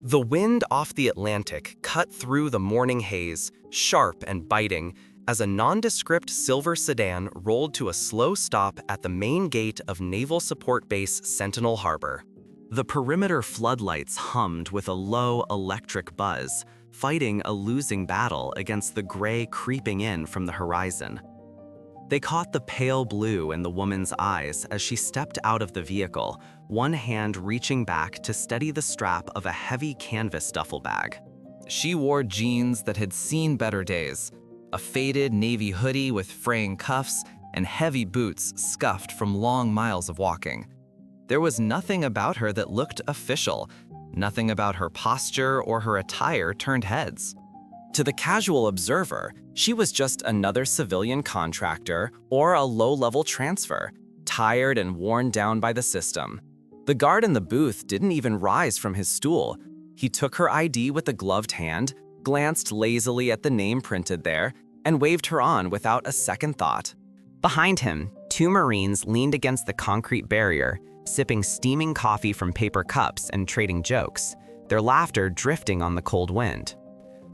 The wind off the Atlantic cut through the morning haze, sharp and biting, as a nondescript silver sedan rolled to a slow stop at the main gate of Naval Support Base Sentinel Harbor. The perimeter floodlights hummed with a low electric buzz, fighting a losing battle against the gray creeping in from the horizon. They caught the pale blue in the woman's eyes as she stepped out of the vehicle, one hand reaching back to steady the strap of a heavy canvas duffel bag. She wore jeans that had seen better days, a faded navy hoodie with fraying cuffs, and heavy boots scuffed from long miles of walking. There was nothing about her that looked official, nothing about her posture or her attire turned heads. To the casual observer, she was just another civilian contractor or a low-level transfer, tired and worn down by the system. The guard in the booth didn't even rise from his stool. He took her ID with a gloved hand, glanced lazily at the name printed there, and waved her on without a second thought. Behind him, two Marines leaned against the concrete barrier, sipping steaming coffee from paper cups and trading jokes, their laughter drifting on the cold wind.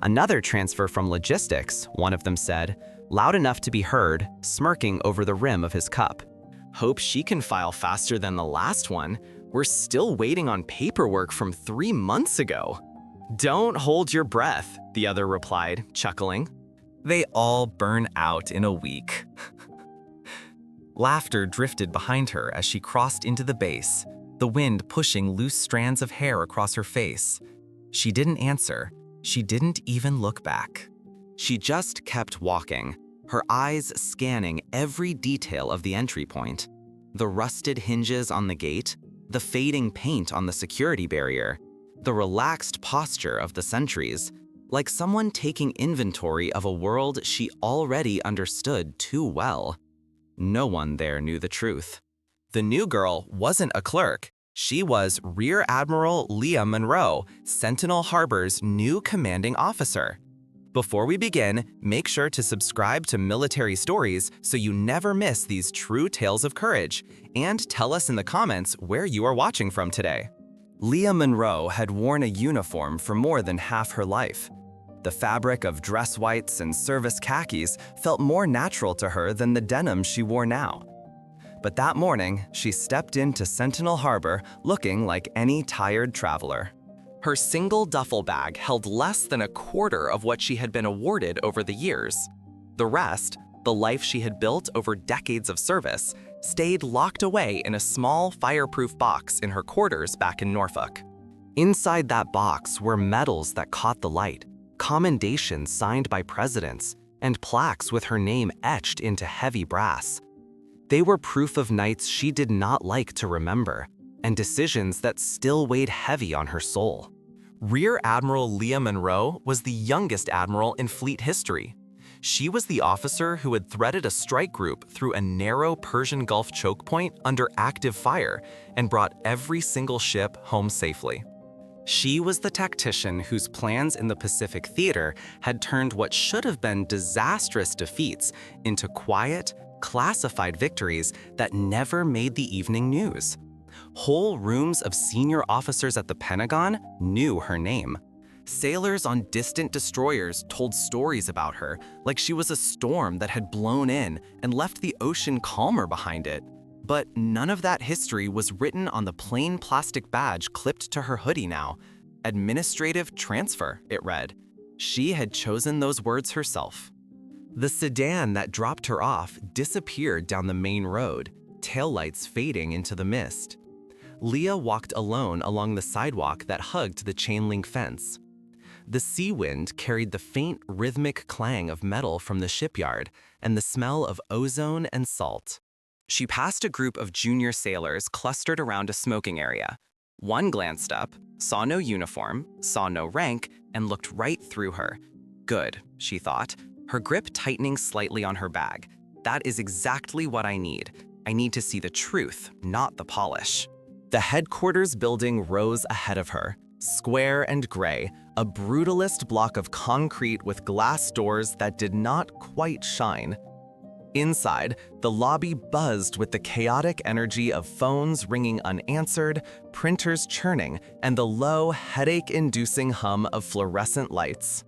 Another transfer from logistics, one of them said, loud enough to be heard, smirking over the rim of his cup. Hope she can file faster than the last one. We're still waiting on paperwork from 3 months ago. Don't hold your breath, the other replied, chuckling. They all burn out in a week. Laughter drifted behind her as she crossed into the base, the wind pushing loose strands of hair across her face. She didn't answer. She didn't even look back. She just kept walking, her eyes scanning every detail of the entry point. The rusted hinges on the gate, the fading paint on the security barrier, the relaxed posture of the sentries, like someone taking inventory of a world she already understood too well. No one there knew the truth. The new girl wasn't a clerk. She was Rear Admiral Leah Monroe, Sentinel Harbor's new commanding officer. Before we begin, make sure to subscribe to Military Stories so you never miss these true tales of courage, and tell us in the comments where you are watching from today. Leah Monroe had worn a uniform for more than half her life. The fabric of dress whites and service khakis felt more natural to her than the denim she wore now. But that morning, she stepped into Sentinel Harbor looking like any tired traveler. Her single duffel bag held less than a quarter of what she had been awarded over the years. The rest, the life she had built over decades of service, stayed locked away in a small fireproof box in her quarters back in Norfolk. Inside that box were medals that caught the light, commendations signed by presidents, and plaques with her name etched into heavy brass. They were proof of nights she did not like to remember, and decisions that still weighed heavy on her soul. Rear Admiral Leah Monroe was the youngest admiral in fleet history. She was the officer who had threaded a strike group through a narrow Persian Gulf choke point under active fire and brought every single ship home safely. She was the tactician whose plans in the Pacific Theater had turned what should have been disastrous defeats into quiet, classified victories that never made the evening news. Whole rooms of senior officers at the Pentagon knew her name. Sailors on distant destroyers told stories about her, like she was a storm that had blown in and left the ocean calmer behind it. But none of that history was written on the plain plastic badge clipped to her hoodie now. Administrative transfer, it read. She had chosen those words herself. The sedan that dropped her off disappeared down the main road, taillights fading into the mist. Leah walked alone along the sidewalk that hugged the chain-link fence. The sea wind carried the faint, rhythmic clang of metal from the shipyard and the smell of ozone and salt. She passed a group of junior sailors clustered around a smoking area. One glanced up, saw no uniform, saw no rank, and looked right through her. Good, she thought, her grip tightening slightly on her bag. That is exactly what I need. I need to see the truth, not the polish. The headquarters building rose ahead of her, square and gray, a brutalist block of concrete with glass doors that did not quite shine. Inside, the lobby buzzed with the chaotic energy of phones ringing unanswered, printers churning, and the low, headache-inducing hum of fluorescent lights.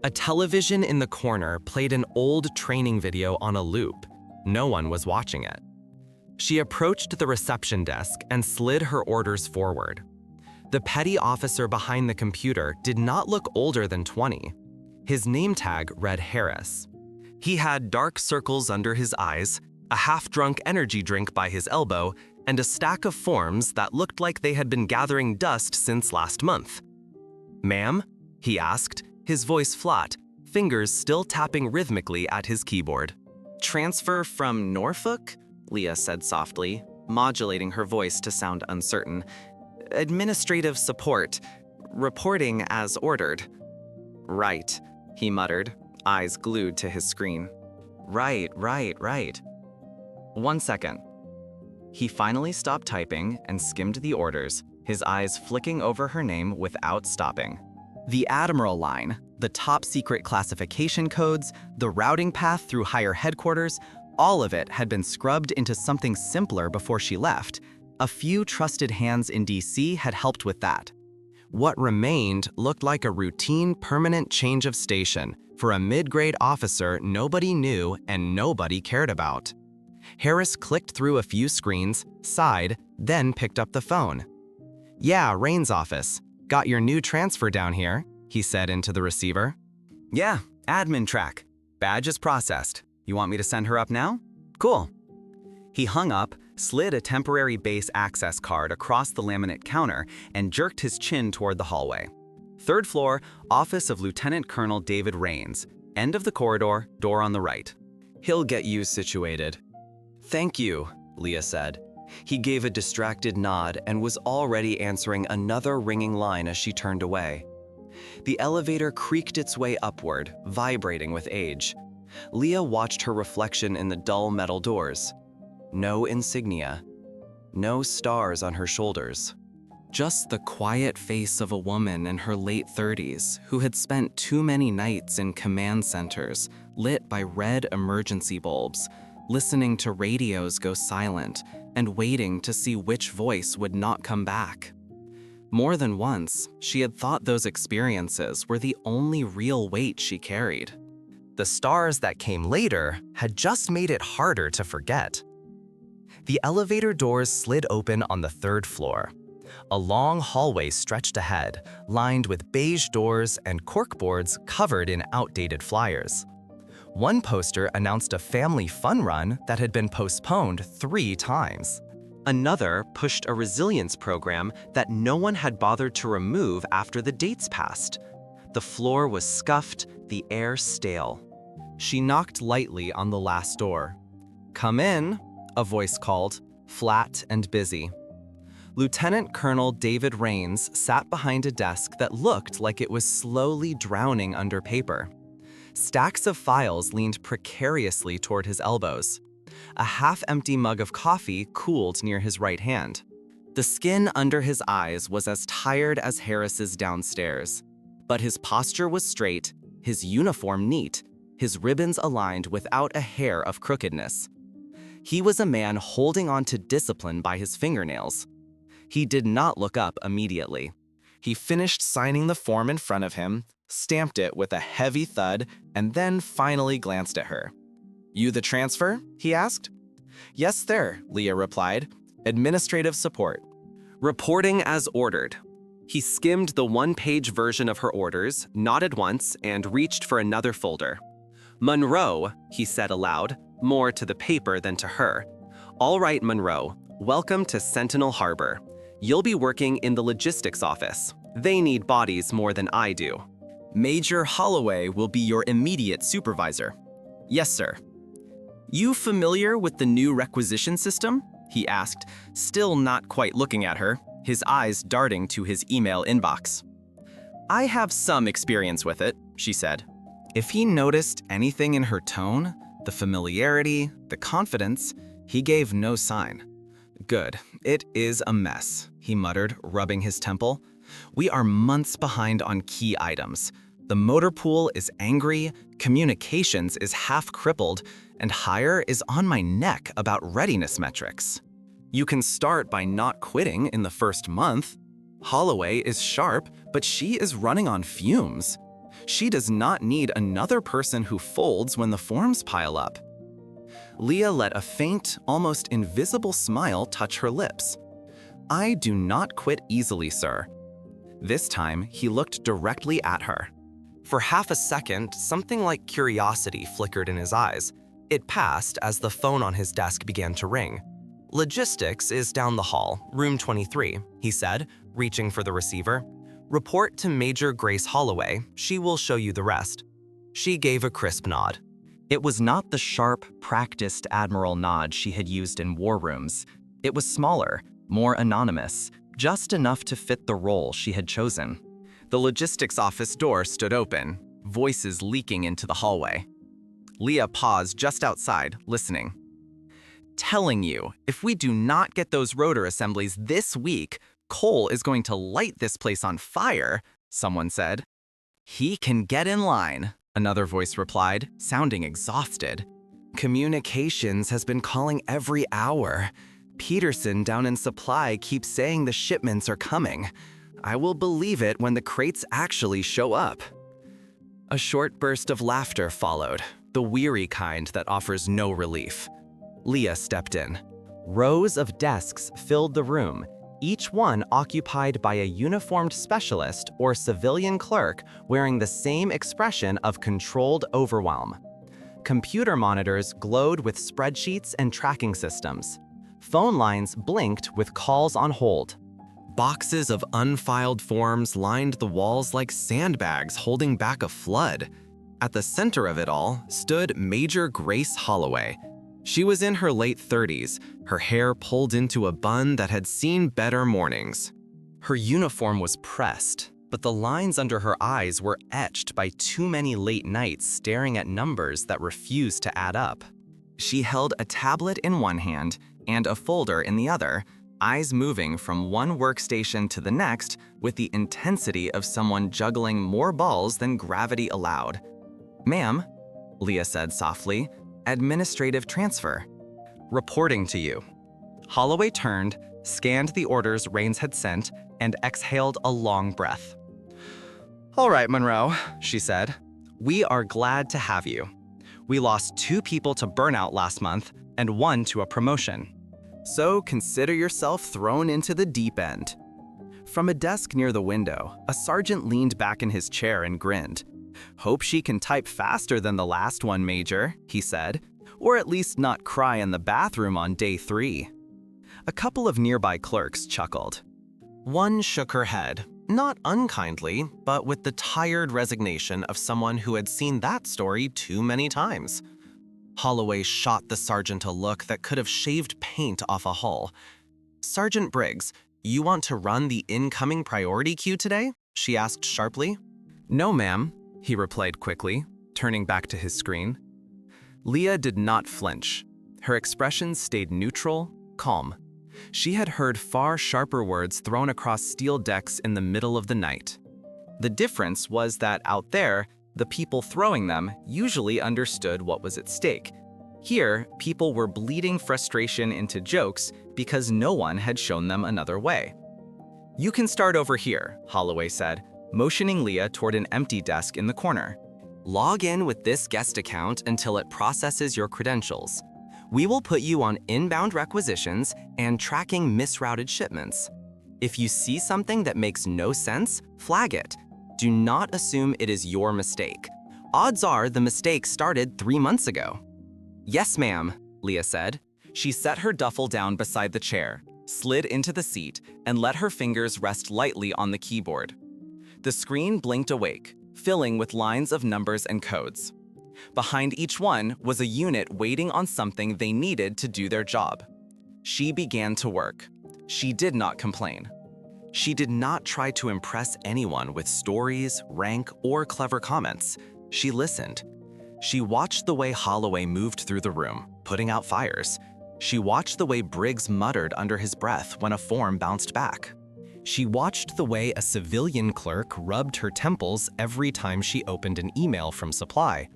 A television in the corner played an old training video on a loop. No one was watching it. She approached the reception desk and slid her orders forward. The petty officer behind the computer did not look older than 20. His name tag read Harris. He had dark circles under his eyes, a half-drunk energy drink by his elbow, and a stack of forms that looked like they had been gathering dust since last month. "Ma'am?" he asked, his voice flat, fingers still tapping rhythmically at his keyboard. "Transfer from Norfolk?" Leah said softly, modulating her voice to sound uncertain. "Administrative support. Reporting as ordered." "Right," he muttered, eyes glued to his screen. Right. 1 second. He finally stopped typing and skimmed the orders, his eyes flicking over her name without stopping. The Admiral line, the top-secret classification codes, the routing path through higher headquarters, all of it had been scrubbed into something simpler before she left. A few trusted hands in DC had helped with that. What remained looked like a routine, permanent change of station for a mid-grade officer nobody knew and nobody cared about. Harris clicked through a few screens, sighed, then picked up the phone. "Yeah, Rain's office. Got your new transfer down here," he said into the receiver. "Yeah, admin track. Badge is processed. You want me to send her up now? Cool." He hung up, slid a temporary base access card across the laminate counter, and jerked his chin toward the hallway. 3rd floor, office of Lieutenant Colonel David Rains. End of the corridor, door on the right. "He'll get you situated." "Thank you," Leah said. He gave a distracted nod and was already answering another ringing line as she turned away. The elevator creaked its way upward, vibrating with age. Leah watched her reflection in the dull metal doors. No insignia. No stars on her shoulders. Just the quiet face of a woman in her late 30s who had spent too many nights in command centers, lit by red emergency bulbs, listening to radios go silent and waiting to see which voice would not come back. More than once, she had thought those experiences were the only real weight she carried. The stars that came later had just made it harder to forget. The elevator doors slid open on the 3rd floor. A long hallway stretched ahead, lined with beige doors and corkboards covered in outdated flyers. One poster announced a family fun run that had been postponed 3 times. Another pushed a resilience program that no one had bothered to remove after the dates passed. The floor was scuffed, the air stale. She knocked lightly on the last door. "Come in," a voice called, flat and busy. Lieutenant Colonel David Rains sat behind a desk that looked like it was slowly drowning under paper. Stacks of files leaned precariously toward his elbows. A half-empty mug of coffee cooled near his right hand. The skin under his eyes was as tired as Harris's downstairs, but his posture was straight, his uniform neat, his ribbons aligned without a hair of crookedness. He was a man holding on to discipline by his fingernails. He did not look up immediately. He finished signing the form in front of him, stamped it with a heavy thud, and then finally glanced at her. "You the transfer?" he asked. "Yes, sir," Leah replied. "Administrative support." "Reporting as ordered." He skimmed the one-page version of her orders, nodded once, and reached for another folder. "Monroe," he said aloud, more to the paper than to her. "All right, Monroe, welcome to Sentinel Harbor. You'll be working in the logistics office. They need bodies more than I do. Major Holloway will be your immediate supervisor." "Yes, sir." "You familiar with the new requisition system?" he asked, still not quite looking at her, his eyes darting to his email inbox. "I have some experience with it," she said. If he noticed anything in her tone, the familiarity, the confidence, he gave no sign. "Good. It is a mess," he muttered, rubbing his temple. "We are months behind on key items. The motor pool is angry, communications is half crippled, and hire is on my neck about readiness metrics. You can start by not quitting in the first month. Holloway is sharp, but she is running on fumes. She does not need another person who folds when the forms pile up. Leah let a faint, almost invisible smile touch her lips. I do not quit easily, sir. This time, he looked directly at her. For half a second, something like curiosity flickered in his eyes. It passed as the phone on his desk began to ring. Logistics is down the hall, room 23, he said, reaching for the receiver. Report to Major Grace Holloway. She will show you the rest. She gave a crisp nod. It was not the sharp, practiced Admiral nod she had used in war rooms. It was smaller, more anonymous, just enough to fit the role she had chosen. The logistics office door stood open, voices leaking into the hallway. Leah paused just outside, listening. Telling you, if we do not get those rotor assemblies this week, Cole is going to light this place on fire, someone said. He can get in line, another voice replied, sounding exhausted. Communications has been calling every hour. Peterson down in supply keeps saying the shipments are coming. I will believe it when the crates actually show up. A short burst of laughter followed, the weary kind that offers no relief. Leah stepped in. Rows of desks filled the room, each one occupied by a uniformed specialist or civilian clerk wearing the same expression of controlled overwhelm. Computer monitors glowed with spreadsheets and tracking systems. Phone lines blinked with calls on hold. Boxes of unfiled forms lined the walls like sandbags holding back a flood. At the center of it all stood Major Grace Holloway. She was in her late 30s, her hair pulled into a bun that had seen better mornings. Her uniform was pressed, but the lines under her eyes were etched by too many late nights staring at numbers that refused to add up. She held a tablet in one hand and a folder in the other, eyes moving from one workstation to the next with the intensity of someone juggling more balls than gravity allowed. Ma'am, Leah said softly, administrative transfer. Reporting to you. Holloway turned, scanned the orders Rains had sent, and exhaled a long breath. All right, Monroe, she said. We are glad to have you. We lost 2 people to burnout last month and 1 to a promotion. So consider yourself thrown into the deep end. From a desk near the window, a sergeant leaned back in his chair and grinned. Hope she can type faster than the last one, Major, he said, or at least not cry in the bathroom on day 3. A couple of nearby clerks chuckled. One shook her head, not unkindly, but with the tired resignation of someone who had seen that story too many times. Holloway shot the sergeant a look that could have shaved paint off a hull. Sergeant Briggs, you want to run the incoming priority queue today? She asked sharply. No, ma'am, he replied quickly, turning back to his screen. Leah did not flinch. Her expression stayed neutral, calm. She had heard far sharper words thrown across steel decks in the middle of the night. The difference was that out there, the people throwing them usually understood what was at stake. Here, people were bleeding frustration into jokes because no one had shown them another way. You can start over here, Holloway said, motioning Leah toward an empty desk in the corner. Log in with this guest account until it processes your credentials. We will put you on inbound requisitions and tracking misrouted shipments. If you see something that makes no sense, flag it. Do not assume it is your mistake. Odds are the mistake started 3 months ago. Yes, ma'am, Leah said. She set her duffel down beside the chair, slid into the seat, and let her fingers rest lightly on the keyboard. The screen blinked awake, filling with lines of numbers and codes. Behind each one was a unit waiting on something they needed to do their job. She began to work. She did not complain. She did not try to impress anyone with stories, rank, or clever comments. She listened. She watched the way Holloway moved through the room, putting out fires. She watched the way Briggs muttered under his breath when a form bounced back. She watched the way a civilian clerk rubbed her temples every time she opened an email from supply.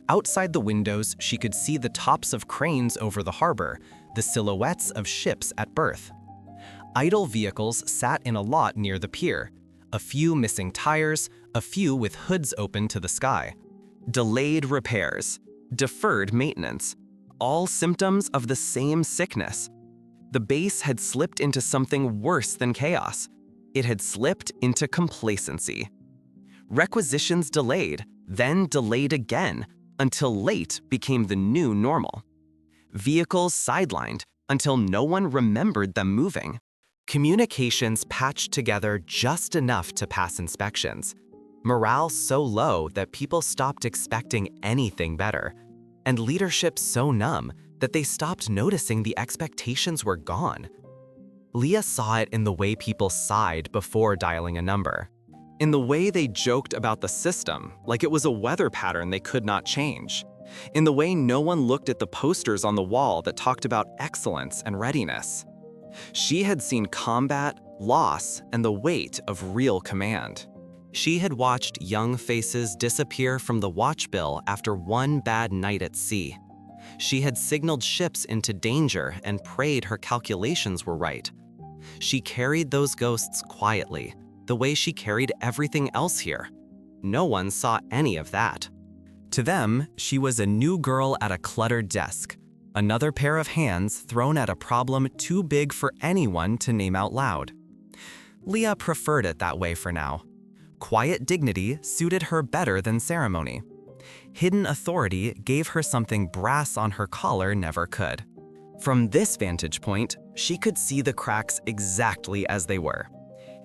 Outside the windows, she could see the tops of cranes over the harbor, the silhouettes of ships at berth. Idle vehicles sat in a lot near the pier, a few missing tires, a few with hoods open to the sky. Delayed repairs, deferred maintenance, all symptoms of the same sickness. The base had slipped into something worse than chaos. It had slipped into complacency. Requisitions delayed, then delayed again, until late became the new normal. Vehicles sidelined until no one remembered them moving. Communications patched together just enough to pass inspections. Morale so low that people stopped expecting anything better. And leadership so numb that they stopped noticing the expectations were gone. Leah saw it in the way people sighed before dialing a number. In the way they joked about the system, like it was a weather pattern they could not change. In the way no one looked at the posters on the wall that talked about excellence and readiness. She had seen combat, loss, and the weight of real command. She had watched young faces disappear from the watch bill after one bad night at sea. She had signaled ships into danger and prayed her calculations were right. She carried those ghosts quietly, the way she carried everything else here. No one saw any of that. To them, she was a new girl at a cluttered desk, another pair of hands thrown at a problem too big for anyone to name out loud. Leah preferred it that way for now. Quiet dignity suited her better than ceremony. Hidden authority gave her something brass on her collar never could. From this vantage point, she could see the cracks exactly as they were.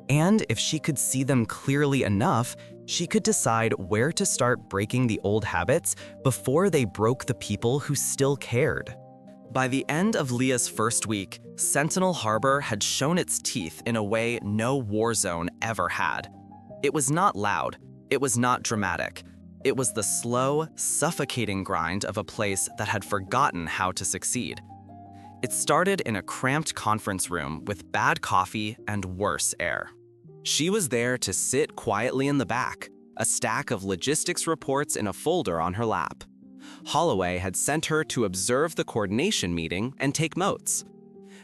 And if she could see them clearly enough, she could decide where to start breaking the old habits before they broke the people who still cared. By the end of Leah's first week, Sentinel Harbor had shown its teeth in a way no war zone ever had. It was not loud, it was not dramatic. It was the slow, suffocating grind of a place that had forgotten how to succeed. It started in a cramped conference room with bad coffee and worse air. She was there to sit quietly in the back, a stack of logistics reports in a folder on her lap. Holloway had sent her to observe the coordination meeting and take notes.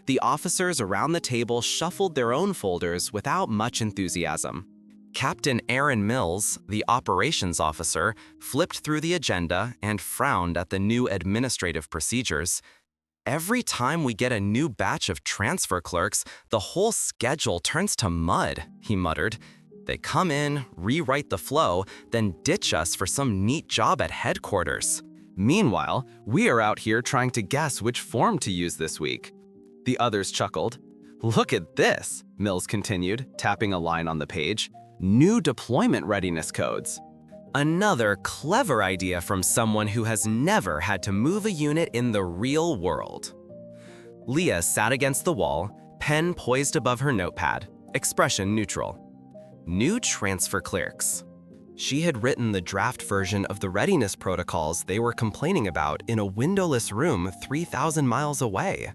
The officers around the table shuffled their own folders without much enthusiasm. Captain Aaron Mills, the operations officer, flipped through the agenda and frowned at the new administrative procedures. Every time we get a new batch of transfer clerks, the whole schedule turns to mud, he muttered. They come in, rewrite the flow, then ditch us for some neat job at headquarters. Meanwhile, we are out here trying to guess which form to use this week. The others chuckled. Look at this, Mills continued, tapping a line on the page. New deployment readiness codes. Another clever idea from someone who has never had to move a unit in the real world. Leah sat against the wall, pen poised above her notepad, expression neutral. New transfer clerks. She had written the draft version of the readiness protocols they were complaining about in a windowless room 3,000 miles away.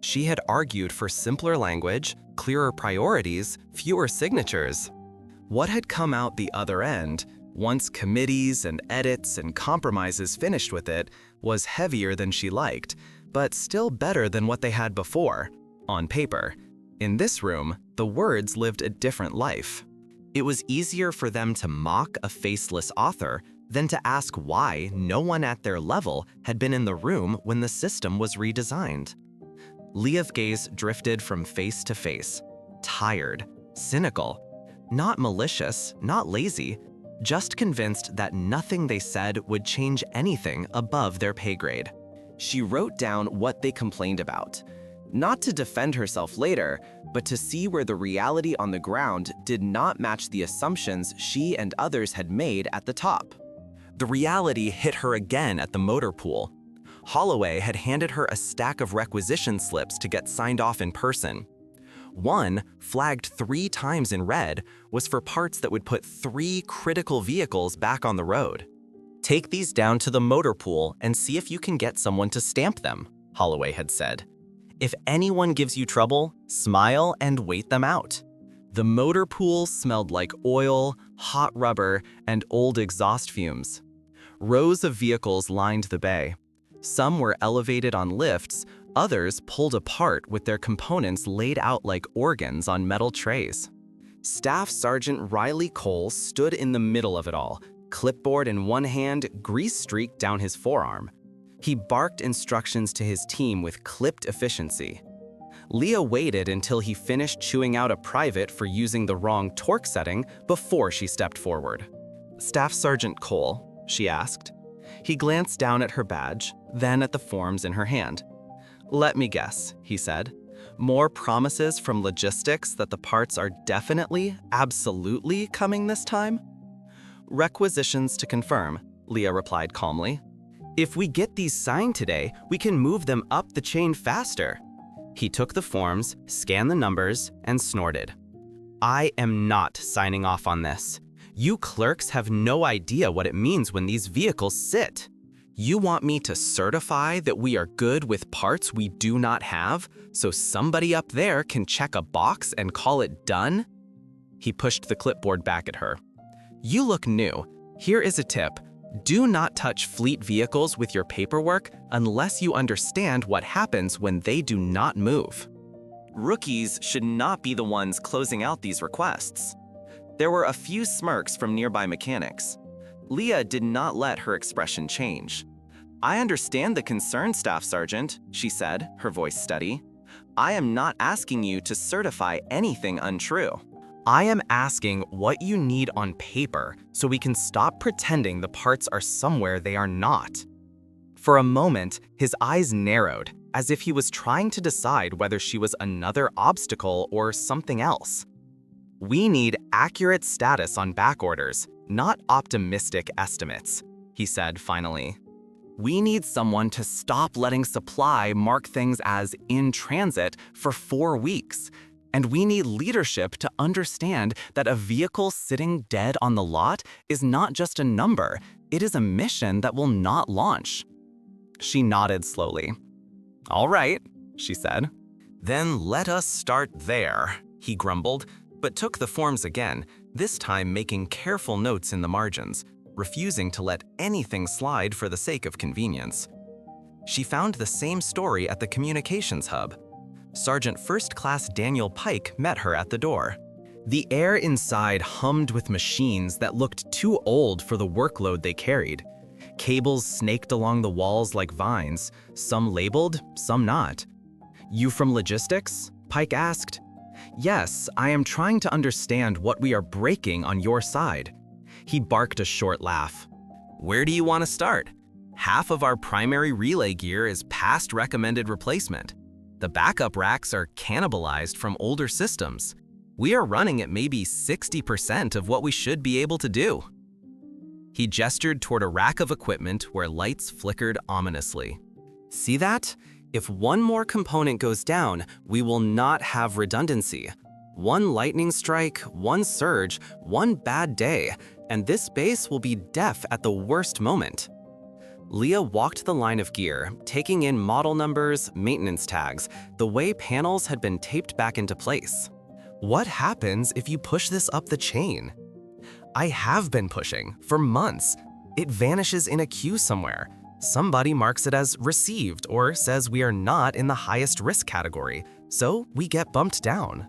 She had argued for simpler language, clearer priorities, fewer signatures. What had come out the other end, once committees and edits and compromises finished with it, was heavier than she liked, but still better than what they had before, on paper. In this room, the words lived a different life. It was easier for them to mock a faceless author than to ask why no one at their level had been in the room when the system was redesigned. Leah's gaze drifted from face to face, tired, cynical. Not malicious, not lazy, just convinced that nothing they said would change anything above their pay grade. She wrote down what they complained about, not to defend herself later, but to see where the reality on the ground did not match the assumptions she and others had made at the top. The reality hit her again at the motor pool. Holloway had handed her a stack of requisition slips to get signed off in person. One, flagged 3 times in red, was for parts that would put 3 critical vehicles back on the road. Take these down to the motor pool and see if you can get someone to stamp them, Holloway had said. If anyone gives you trouble, smile and wait them out. The motor pool smelled like oil, hot rubber, and old exhaust fumes. Rows of vehicles lined the bay. Some were elevated on lifts, others pulled apart with their components laid out like organs on metal trays. Staff Sergeant Riley Cole stood in the middle of it all, clipboard in one hand, grease streaked down his forearm. He barked instructions to his team with clipped efficiency. Leah waited until he finished chewing out a private for using the wrong torque setting before she stepped forward. "Staff Sergeant Cole?" she asked. He glanced down at her badge, then at the forms in her hand. "Let me guess," he said. "More promises from logistics that the parts are definitely, absolutely coming this time?" "Requisitions to confirm," Leah replied calmly. "If we get these signed today, we can move them up the chain faster." He took the forms, scanned the numbers, and snorted. "I am not signing off on this. You clerks have no idea what it means when these vehicles sit. You want me to certify that we are good with parts we do not have, so somebody up there can check a box and call it done?" He pushed the clipboard back at her. "You look new. Here is a tip. Do not touch fleet vehicles with your paperwork unless you understand what happens when they do not move. Rookies should not be the ones closing out these requests." There were a few smirks from nearby mechanics. Leah did not let her expression change. "I understand the concern, Staff Sergeant," she said, her voice steady. "I am not asking you to certify anything untrue. I am asking what you need on paper so we can stop pretending the parts are somewhere they are not." For a moment, his eyes narrowed, as if he was trying to decide whether she was another obstacle or something else. "We need accurate status on back orders, not optimistic estimates," he said finally. "We need someone to stop letting supply mark things as in transit for 4 weeks. And we need leadership to understand that a vehicle sitting dead on the lot is not just a number, it is a mission that will not launch." She nodded slowly. "All right," she said. "Then let us start there," he grumbled, but took the forms again, this time making careful notes in the margins, refusing to let anything slide for the sake of convenience. She found the same story at the communications hub. Sergeant First Class Daniel Pike met her at the door. The air inside hummed with machines that looked too old for the workload they carried. Cables snaked along the walls like vines, some labeled, some not. "You from logistics?" Pike asked. "Yes, I am trying to understand what we are breaking on your side." He barked a short laugh. "Where do you want to start? Half of our primary relay gear is past recommended replacement. The backup racks are cannibalized from older systems. We are running at maybe 60% of what we should be able to do." He gestured toward a rack of equipment where lights flickered ominously. "See that? If one more component goes down, we will not have redundancy. One lightning strike, one surge, one bad day, and this base will be deaf at the worst moment." Leah walked the line of gear, taking in model numbers, maintenance tags, the way panels had been taped back into place. "What happens if you push this up the chain?" "I have been pushing, for months. It vanishes in a queue somewhere. Somebody marks it as received or says we are not in the highest risk category, so we get bumped down."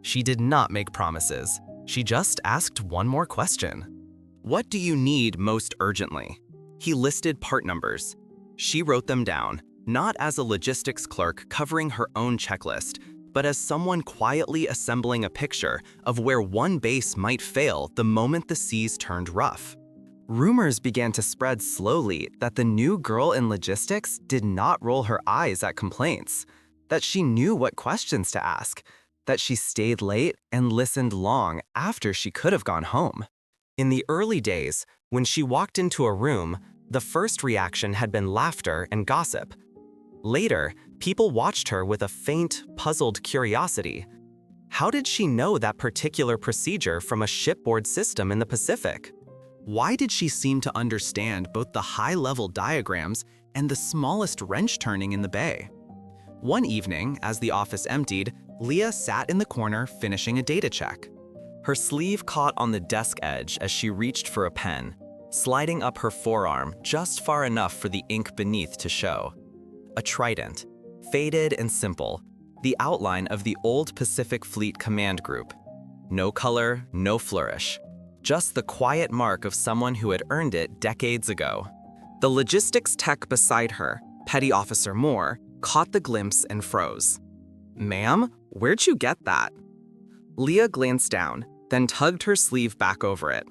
She did not make promises. She just asked one more question. "What do you need most urgently?" He listed part numbers. She wrote them down, not as a logistics clerk covering her own checklist, but as someone quietly assembling a picture of where one base might fail the moment the seas turned rough. Rumors began to spread slowly that the new girl in logistics did not roll her eyes at complaints, that she knew what questions to ask, that she stayed late and listened long after she could have gone home. In the early days, when she walked into a room, the first reaction had been laughter and gossip. Later, people watched her with a faint, puzzled curiosity. How did she know that particular procedure from a shipboard system in the Pacific? Why did she seem to understand both the high-level diagrams and the smallest wrench turning in the bay? One evening, as the office emptied, Leah sat in the corner finishing a data check. Her sleeve caught on the desk edge as she reached for a pen, sliding up her forearm just far enough for the ink beneath to show. A trident, faded and simple, the outline of the old Pacific Fleet Command Group. No color, no flourish, just the quiet mark of someone who had earned it decades ago. The logistics tech beside her, Petty Officer Moore, caught the glimpse and froze. "Ma'am, where'd you get that?" Leah glanced down, then tugged her sleeve back over it.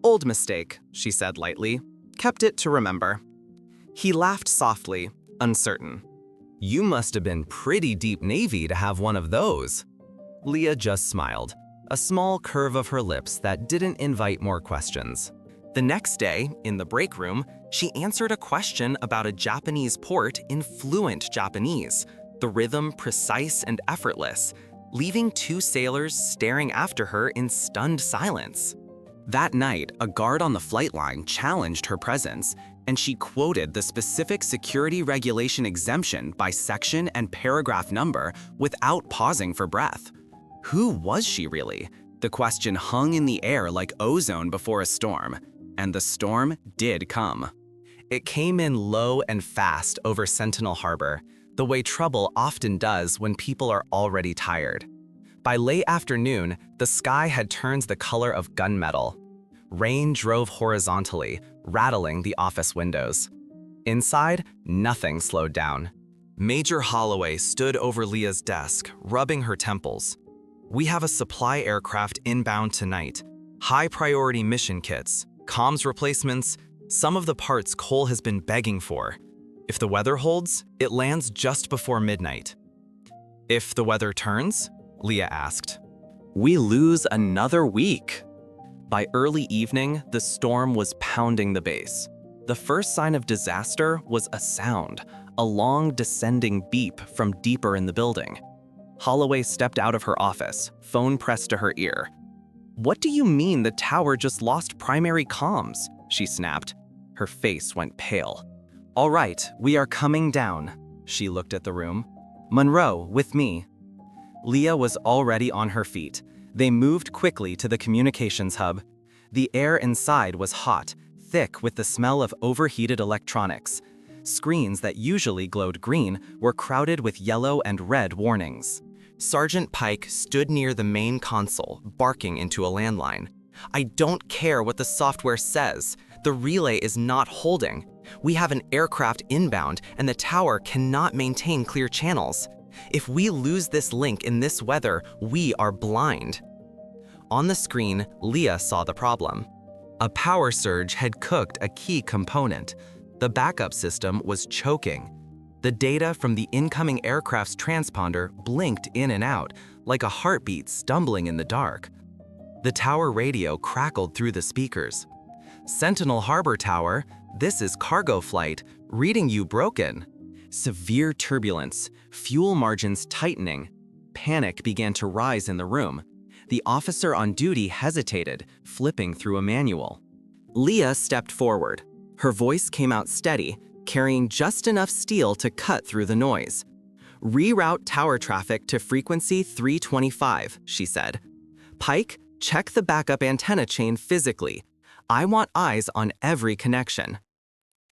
"Old mistake," she said lightly. "Kept it to remember." He laughed softly, uncertain. "You must have been pretty deep Navy to have one of those." Leah just smiled, a small curve of her lips that didn't invite more questions. The next day, in the break room, she answered a question about a Japanese port in fluent Japanese, the rhythm precise and effortless, leaving two sailors staring after her in stunned silence. That night, a guard on the flight line challenged her presence, and she quoted the specific security regulation exemption by section and paragraph number without pausing for breath. Who was she really? The question hung in the air like ozone before a storm, and the storm did come. It came in low and fast over Sentinel Harbor, the way trouble often does when people are already tired. By late afternoon, the sky had turned the color of gunmetal. Rain drove horizontally, rattling the office windows. Inside, nothing slowed down. Major Holloway stood over Leah's desk, rubbing her temples. "We have a supply aircraft inbound tonight. High-priority mission kits, comms replacements, some of the parts Cole has been begging for. If the weather holds, it lands just before midnight." "If the weather turns?" Leah asked. "We lose another week." By early evening, the storm was pounding the base. The first sign of disaster was a sound, a long descending beep from deeper in the building. Holloway stepped out of her office, phone pressed to her ear. "What do you mean the tower just lost primary comms?" she snapped. Her face went pale. "All right, we are coming down." She looked at the room. "Monroe, with me." Leah was already on her feet. They moved quickly to the communications hub. The air inside was hot, thick with the smell of overheated electronics. Screens that usually glowed green were crowded with yellow and red warnings. Sergeant Pike stood near the main console, barking into a landline. "I don't care what the software says. The relay is not holding. We have an aircraft inbound, and the tower cannot maintain clear channels. If we lose this link in this weather, we are blind." On the screen, Leah saw the problem. A power surge had cooked a key component. The backup system was choking. The data from the incoming aircraft's transponder blinked in and out, like a heartbeat stumbling in the dark. The tower radio crackled through the speakers. "Sentinel Harbor Tower, this is cargo flight, reading you broken." Severe turbulence, fuel margins tightening. Panic began to rise in the room. The officer on duty hesitated, flipping through a manual. Leah stepped forward. Her voice came out steady, carrying just enough steel to cut through the noise. "Reroute tower traffic to frequency 325, she said. "Pike, check the backup antenna chain physically. I want eyes on every connection."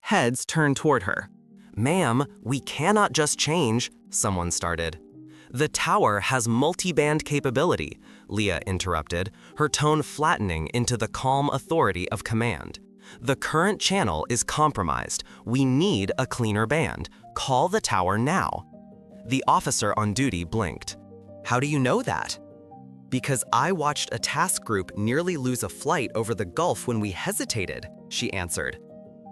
Heads turned toward her. "Ma'am, we cannot just change," someone started. "The tower has multi-band capability," Leah interrupted, her tone flattening into the calm authority of command. "The current channel is compromised. We need a cleaner band. Call the tower now." The officer on duty blinked. "How do you know that?" "Because I watched a task group nearly lose a flight over the Gulf when we hesitated," she answered.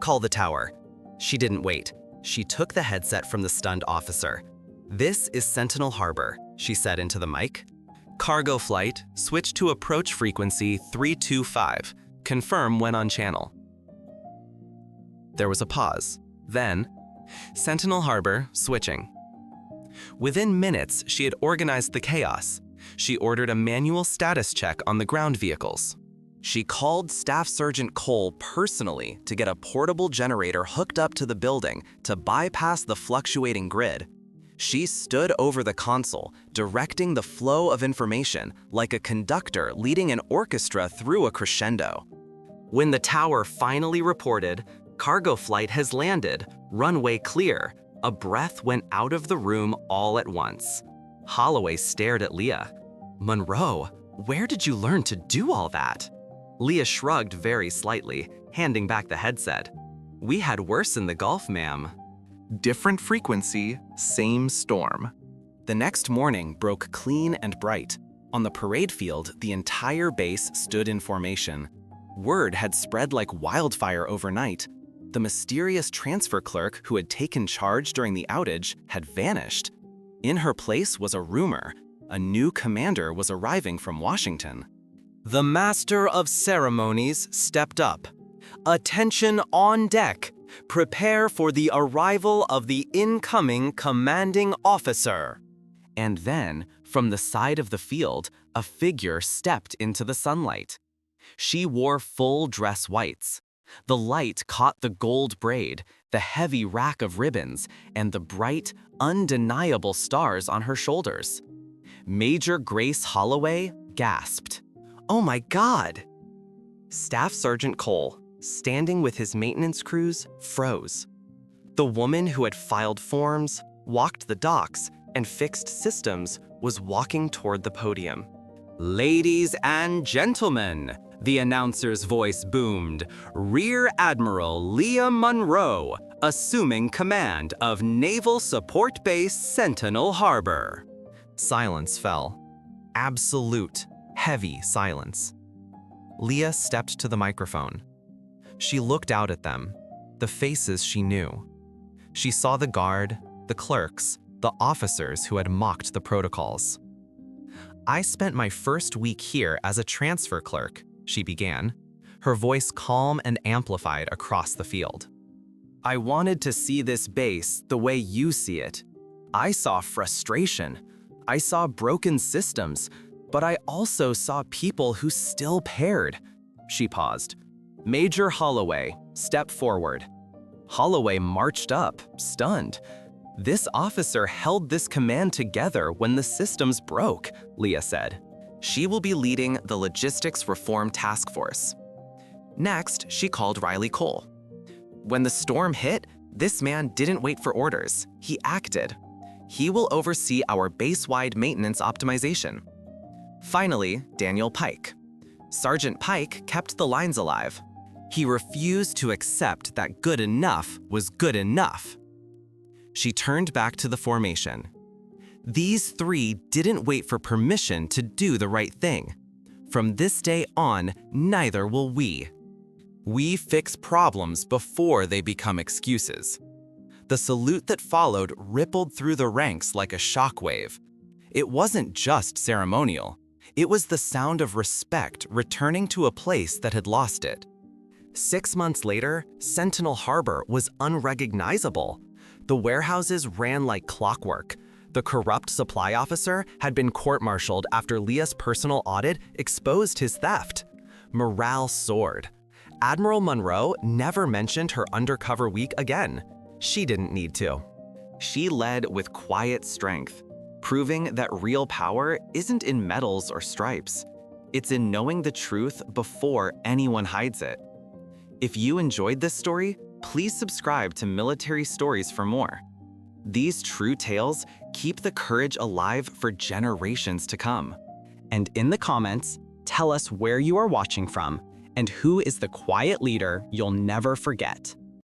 "Call the tower." She didn't wait. She took the headset from the stunned officer. "This is Sentinel Harbor," she said into the mic. "Cargo flight, switch to approach frequency 325. Confirm when on channel." There was a pause. Then, "Sentinel Harbor, switching." Within minutes, she had organized the chaos. She ordered a manual status check on the ground vehicles. She called Staff Sergeant Cole personally to get a portable generator hooked up to the building to bypass the fluctuating grid. She stood over the console, directing the flow of information like a conductor leading an orchestra through a crescendo. When the tower finally reported, "Cargo flight has landed, runway clear," a breath went out of the room all at once. Holloway stared at Leah. "Monroe, where did you learn to do all that?" Leah shrugged very slightly, handing back the headset. "We had worse in the Gulf, ma'am." Different frequency, same storm. The next morning broke clean and bright. On the parade field, the entire base stood in formation. Word had spread like wildfire overnight. The mysterious transfer clerk who had taken charge during the outage had vanished. In her place was a rumor. A new commander was arriving from Washington. The master of ceremonies stepped up. "Attention on deck. Prepare for the arrival of the incoming commanding officer." And then, from the side of the field, a figure stepped into the sunlight. She wore full dress whites. The light caught the gold braid, the heavy rack of ribbons, and the bright, undeniable stars on her shoulders. Major Grace Holloway gasped. "Oh my God!" Staff Sergeant Cole, standing with his maintenance crews, froze. The woman who had filed forms, walked the docks, and fixed systems was walking toward the podium. "Ladies and gentlemen," the announcer's voice boomed, "Rear Admiral Leah Monroe, assuming command of Naval Support Base Sentinel Harbor." Silence fell. Absolute, heavy silence. Leah stepped to the microphone. She looked out at them, the faces she knew. She saw the guard, the clerks, the officers who had mocked the protocols. "I spent my first week here as a transfer clerk," she began, her voice calm and amplified across the field. "I wanted to see this base the way you see it. I saw frustration. I saw broken systems, but I also saw people who still paired." She paused. "Major Holloway, step forward." Holloway marched up, stunned. "This officer held this command together when the systems broke," Leah said. "She will be leading the Logistics Reform Task Force." Next, she called Riley Cole. "When the storm hit, this man didn't wait for orders. He acted. He will oversee our base-wide maintenance optimization." Finally, Daniel Pike. Sergeant Pike kept the lines alive. He refused to accept that good enough was good enough. She turned back to the formation. "These three didn't wait for permission to do the right thing. From this day on, neither will we. We fix problems before they become excuses." The salute that followed rippled through the ranks like a shockwave. It wasn't just ceremonial. It was the sound of respect returning to a place that had lost it. 6 months later, Sentinel Harbor was unrecognizable. The warehouses ran like clockwork. The corrupt supply officer had been court-martialed after Leah's personal audit exposed his theft. Morale soared. Admiral Monroe never mentioned her undercover week again. She didn't need to. She led with quiet strength, proving that real power isn't in medals or stripes. It's in knowing the truth before anyone hides it. If you enjoyed this story, please subscribe to Military Stories for more. These true tales keep the courage alive for generations to come. And in the comments, tell us where you are watching from and who is the quiet leader you'll never forget.